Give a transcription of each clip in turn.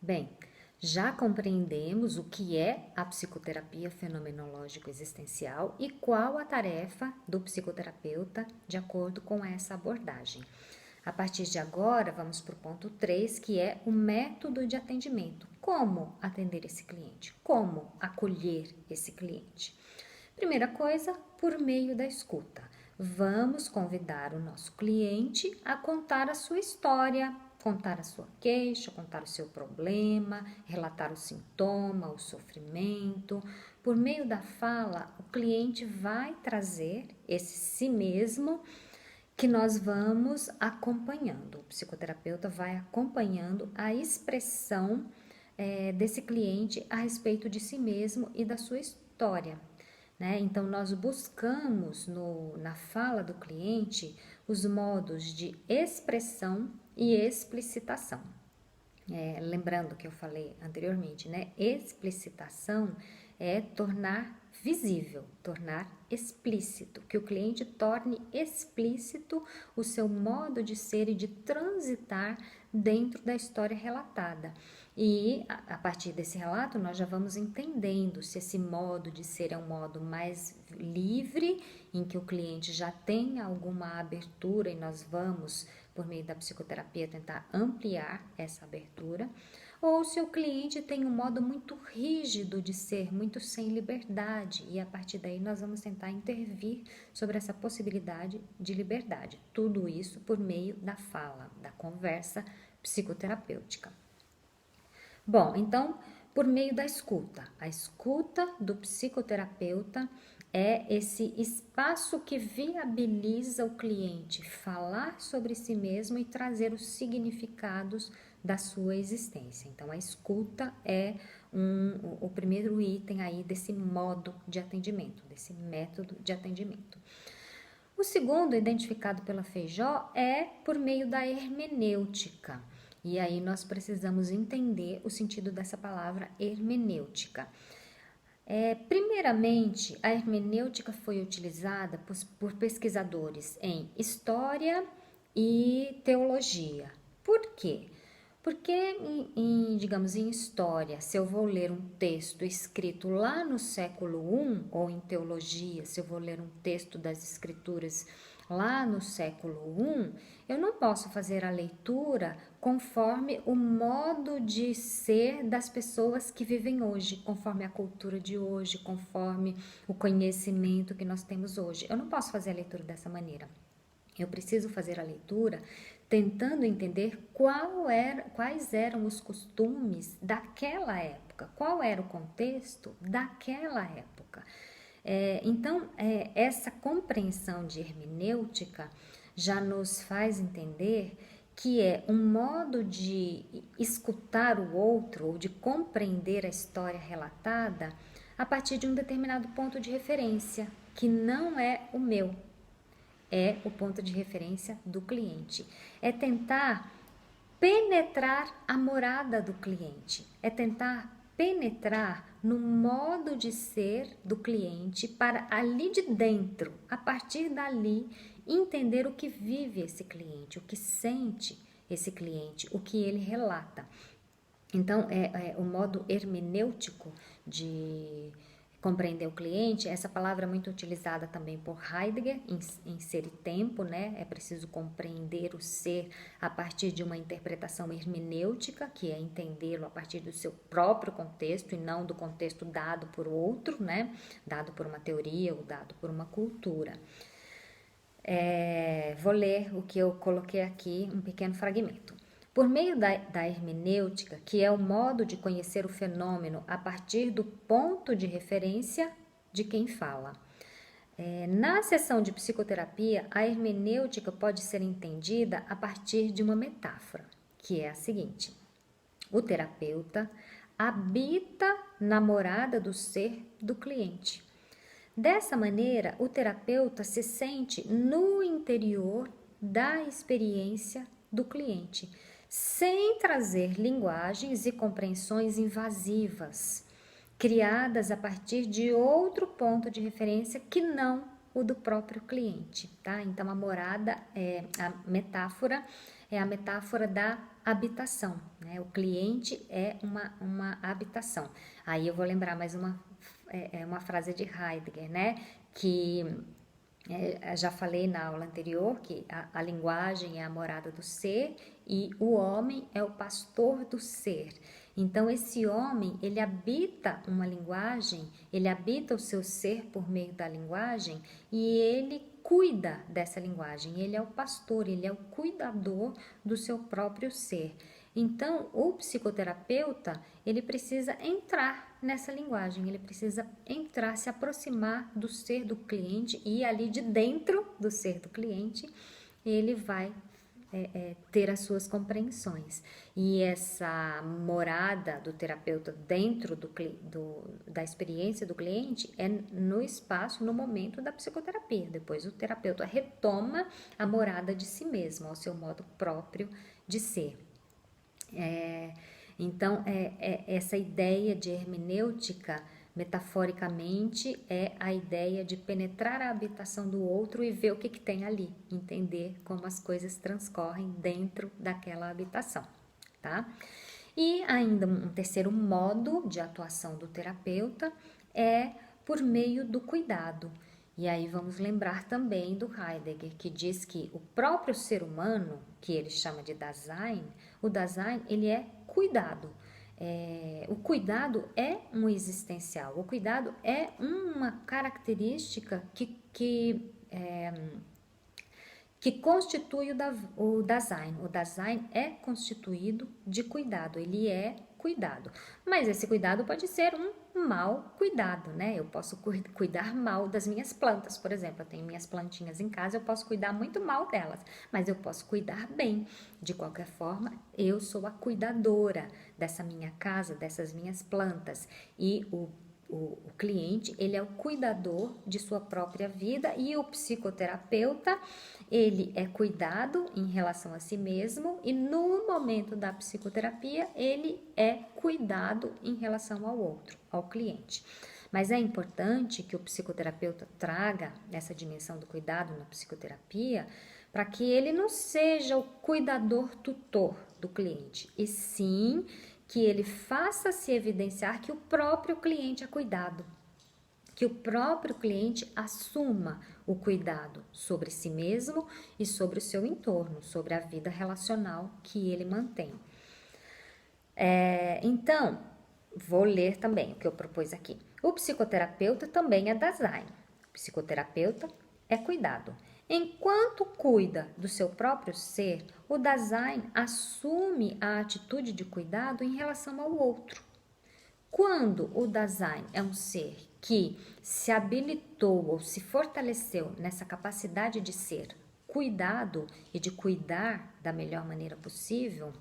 Bem, já compreendemos o que é a psicoterapia fenomenológico-existencial e qual a tarefa do psicoterapeuta de acordo com essa abordagem. A partir de agora, vamos para o ponto 3, que é o método de atendimento. Como atender esse cliente? Como acolher esse cliente? Primeira coisa, por meio da escuta. Vamos convidar o nosso cliente a contar a sua história, contar a sua queixa, contar o seu problema, relatar o sintoma, o sofrimento. Por meio da fala, o cliente vai trazer esse si mesmo que nós vamos acompanhando. O psicoterapeuta vai acompanhando a expressão desse cliente a respeito de si mesmo e da sua história. Né? Então, nós buscamos na fala do cliente os modos de expressão e explicitação. Lembrando que eu falei anteriormente, né? Explicitação é tornar visível, tornar explícito, que o cliente torne explícito o seu modo de ser e de transitar dentro da história relatada. E a partir desse relato nós já vamos entendendo se esse modo de ser é um modo mais livre, em que o cliente já tem alguma abertura e nós vamos, por meio da psicoterapia, tentar ampliar essa abertura, ou se o cliente tem um modo muito rígido de ser, muito sem liberdade, e a partir daí nós vamos tentar intervir sobre essa possibilidade de liberdade. Tudo isso por meio da fala, da conversa psicoterapêutica. Bom, então, por meio da escuta. A escuta do psicoterapeuta é esse espaço que viabiliza o cliente falar sobre si mesmo e trazer os significados da sua existência. Então, a escuta é o primeiro item aí desse modo de atendimento, desse método de atendimento. O segundo, identificado pela Feijó, é por meio da hermenêutica. E aí nós precisamos entender o sentido dessa palavra hermenêutica. Primeiramente, a hermenêutica foi utilizada por pesquisadores em história e teologia. Por quê? Porque, digamos, em história, se eu vou ler um texto escrito lá no século I, ou em teologia, se eu vou ler um texto das escrituras lá no século I, eu não posso fazer a leitura conforme o modo de ser das pessoas que vivem hoje, conforme a cultura de hoje, conforme o conhecimento que nós temos hoje. Eu não posso fazer a leitura dessa maneira. Eu preciso fazer a leitura tentando entender quais eram os costumes daquela época, qual era o contexto daquela época. Então, essa compreensão de hermenêutica já nos faz entender que é um modo de escutar o outro ou de compreender a história relatada a partir de um determinado ponto de referência, que não é o meu, é o ponto de referência do cliente. É tentar penetrar a morada do cliente, é tentar penetrar no modo de ser do cliente para ali de dentro, a partir dali, entender o que vive esse cliente, o que sente esse cliente, o que ele relata. Então, o modo hermenêutico de compreender o cliente, essa palavra é muito utilizada também por Heidegger em Ser e Tempo, né? É preciso compreender o ser a partir de uma interpretação hermenêutica, que é entendê-lo a partir do seu próprio contexto e não do contexto dado por outro, né? Dado por uma teoria ou dado por uma cultura. Vou ler o que eu coloquei aqui, um pequeno fragmento. Por meio da hermenêutica, que é o modo de conhecer o fenômeno a partir do ponto de referência de quem fala. Na sessão de psicoterapia, a hermenêutica pode ser entendida a partir de uma metáfora, que é a seguinte: o terapeuta habita na morada do ser do cliente. Dessa maneira, o terapeuta se sente no interior da experiência do cliente, sem trazer linguagens e compreensões invasivas, criadas a partir de outro ponto de referência que não o do próprio cliente, tá? Então, a metáfora é a metáfora da habitação, né? O cliente é uma habitação. Aí eu vou lembrar mais uma frase de Heidegger, né? Que já falei na aula anterior que a linguagem é a morada do ser e o homem é o pastor do ser. Então, esse homem, ele habita uma linguagem, ele habita o seu ser por meio da linguagem e ele cuida dessa linguagem. Ele é o pastor, ele é o cuidador do seu próprio ser. Então, o psicoterapeuta, ele precisa entrar nessa linguagem, ele precisa entrar, se aproximar do ser do cliente e ali de dentro do ser do cliente, ele vai ter as suas compreensões. E essa morada do terapeuta dentro da experiência do cliente é no espaço, no momento da psicoterapia. Depois o terapeuta retoma a morada de si mesmo, ao seu modo próprio de ser. Então, essa ideia de hermenêutica, metaforicamente, é a ideia de penetrar a habitação do outro e ver o que tem ali, entender como as coisas transcorrem dentro daquela habitação, tá? E ainda um terceiro modo de atuação do terapeuta é por meio do cuidado. E aí vamos lembrar também do Heidegger, que diz que o próprio ser humano, que ele chama de Dasein, o Dasein, ele é cuidado. O cuidado é um existencial, o cuidado é uma característica que constitui o Dasein. O Dasein é constituído de cuidado, ele é cuidado. Mas esse cuidado pode ser um mau cuidado, né? Eu posso cuidar mal das minhas plantas, por exemplo. Eu tenho minhas plantinhas em casa, eu posso cuidar muito mal delas, mas eu posso cuidar bem. De qualquer forma, eu sou a cuidadora dessa minha casa, dessas minhas plantas. E o cliente, ele é o cuidador de sua própria vida e o psicoterapeuta, ele é cuidado em relação a si mesmo e no momento da psicoterapia, ele é cuidado em relação ao outro, ao cliente. Mas é importante que o psicoterapeuta traga essa dimensão do cuidado na psicoterapia para que ele não seja o cuidador tutor do cliente, e sim que ele faça-se evidenciar que o próprio cliente é cuidado, que o próprio cliente assuma o cuidado sobre si mesmo e sobre o seu entorno, sobre a vida relacional que ele mantém. Então, vou ler também o que eu propus aqui. O psicoterapeuta também é Dasein. O psicoterapeuta é cuidado. Enquanto cuida do seu próprio ser, o Dasein assume a atitude de cuidado em relação ao outro. Quando o Dasein é um ser que se habilitou ou se fortaleceu nessa capacidade de ser cuidado e de cuidar da melhor maneira possível,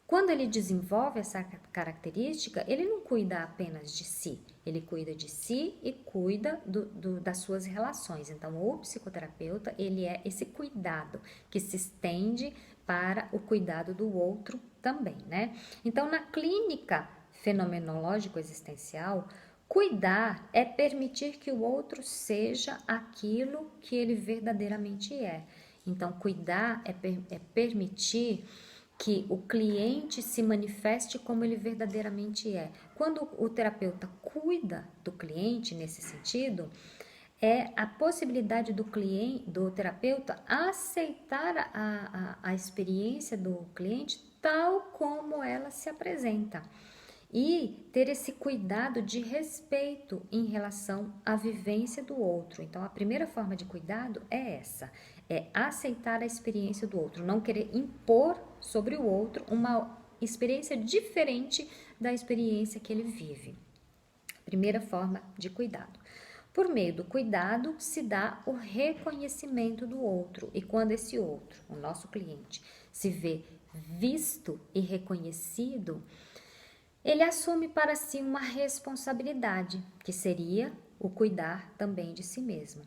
quando ele desenvolve essa característica, ele não cuida apenas de si, ele cuida de si e cuida das suas relações. Então, o psicoterapeuta, ele é esse cuidado que se estende para o cuidado do outro também, né? Então, na clínica fenomenológico-existencial, cuidar é permitir que o outro seja aquilo que ele verdadeiramente é. Então, cuidar é permitir que o cliente se manifeste como ele verdadeiramente é. Quando o terapeuta cuida do cliente nesse sentido, é a possibilidade do terapeuta aceitar a experiência do cliente tal como ela se apresenta e ter esse cuidado de respeito em relação à vivência do outro. Então, a primeira forma de cuidado é essa, é aceitar a experiência do outro, não querer impor sobre o outro uma experiência diferente da experiência que ele vive. Primeira forma de cuidado. Por meio do cuidado se dá o reconhecimento do outro, e quando esse outro, o nosso cliente, se vê visto e reconhecido, ele assume para si uma responsabilidade, que seria o cuidar também de si mesmo.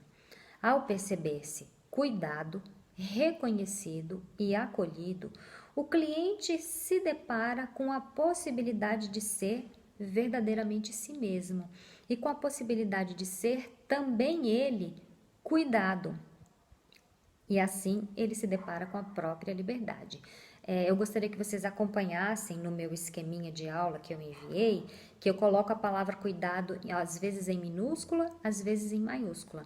Ao perceber-se cuidado, reconhecido e acolhido, o cliente se depara com a possibilidade de ser verdadeiramente si mesmo e com a possibilidade de ser também ele cuidado. e assim ele se depara com a própria liberdade. Eu gostaria que vocês acompanhassem no meu esqueminha de aula que eu enviei, que eu coloco a palavra cuidado às vezes em minúscula, às vezes em maiúscula.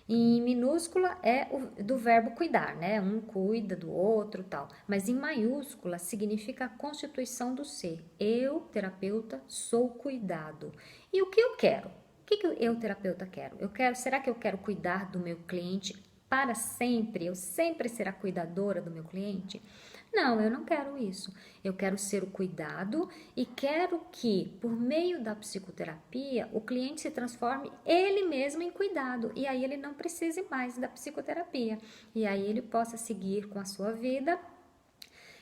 Em minúscula é do verbo cuidar, né? Um cuida do outro, tal. Mas em maiúscula significa a constituição do ser. Eu, terapeuta, sou cuidado. E o que eu quero? O que eu, terapeuta, quero? Será que eu quero cuidar do meu cliente para sempre? Eu sempre será cuidadora do meu cliente? Não, eu não quero isso. Eu quero ser o cuidado e quero que, por meio da psicoterapia, o cliente se transforme ele mesmo em cuidado e aí ele não precise mais da psicoterapia. E aí ele possa seguir com a sua vida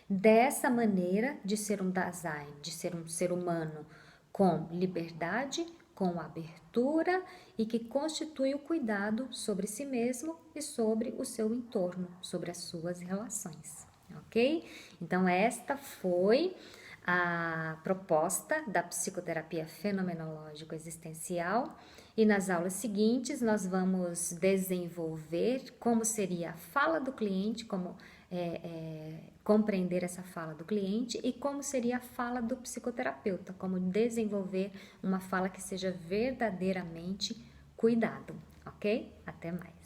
dessa maneira de ser um Dasein, de ser um ser humano com liberdade, com abertura e que constitui o cuidado sobre si mesmo e sobre o seu entorno, sobre as suas relações, ok? Então, esta foi a proposta da psicoterapia fenomenológico-existencial e nas aulas seguintes nós vamos desenvolver como seria a fala do cliente, como compreender essa fala do cliente e como seria a fala do psicoterapeuta, como desenvolver uma fala que seja verdadeiramente cuidado, ok? Até mais.